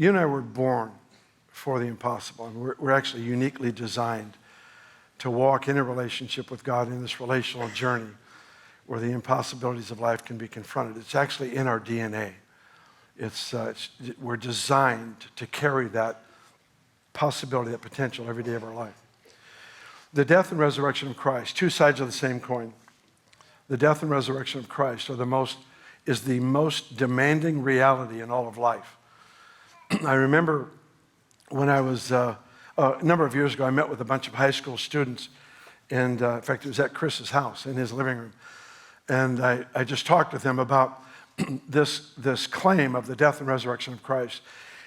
You and I were born for the impossible, and we're actually uniquely designed to walk in a relationship with God in this relational journey where the impossibilities of life can be confronted. It's actually in our DNA. We're designed to carry that possibility, that potential every day of our life. The death and resurrection of Christ, two sides of the same coin. The death and resurrection of Christ is the most demanding reality in all of life. I remember when I was, a number of years ago, I met with a bunch of high school students, and in fact, it was at Chris's house in his living room. And I just talked with them about this claim of the death and resurrection of Christ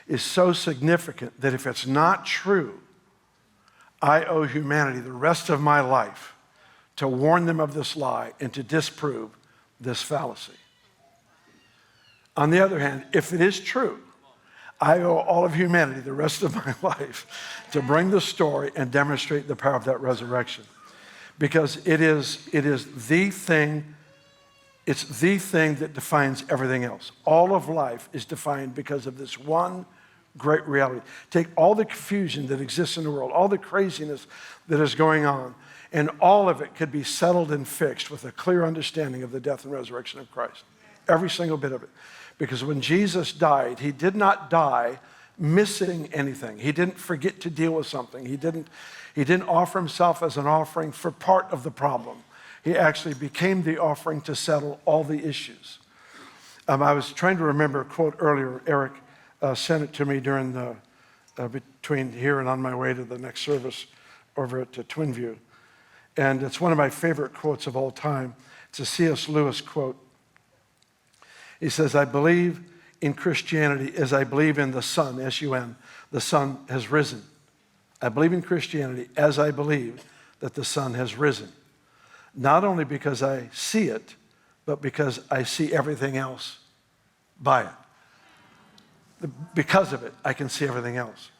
is so significant that if it's not true, I owe humanity the rest of my life to warn them of this lie and to disprove this fallacy. On the other hand, if it is true, I owe all of humanity the rest of my life to bring the story and demonstrate the power of that resurrection. Because it is the thing, it's the thing that defines everything else. All of life is defined because of this one great reality. Take all the confusion that exists in the world, all the craziness that is going on, and all of it could be settled and fixed with a clear understanding of the death and resurrection of Christ. Every single bit of it. Because when Jesus died, he did not die missing anything. He didn't forget to deal with something. He didn't offer himself as an offering for part of the problem. He actually became the offering to settle all the issues. I was trying to remember a quote earlier. Eric sent it to me during between here and on my way to the next service over at Twinview. And it's one of my favorite quotes of all time. It's a C.S. Lewis quote. He says, I believe in Christianity as I believe in the sun, S-U-N. The sun has risen. I believe in Christianity as I believe that the sun has risen. Not only because I see it, but because I see everything else by it. Because of it, I can see everything else.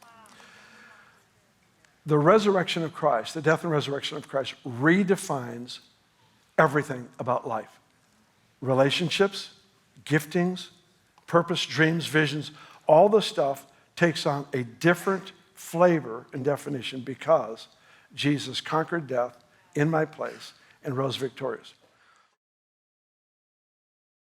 The resurrection of Christ, the death and resurrection of Christ, redefines everything about life. Relationships, giftings, purpose, dreams, visions, all the stuff takes on a different flavor and definition because Jesus conquered death in my place and rose victorious.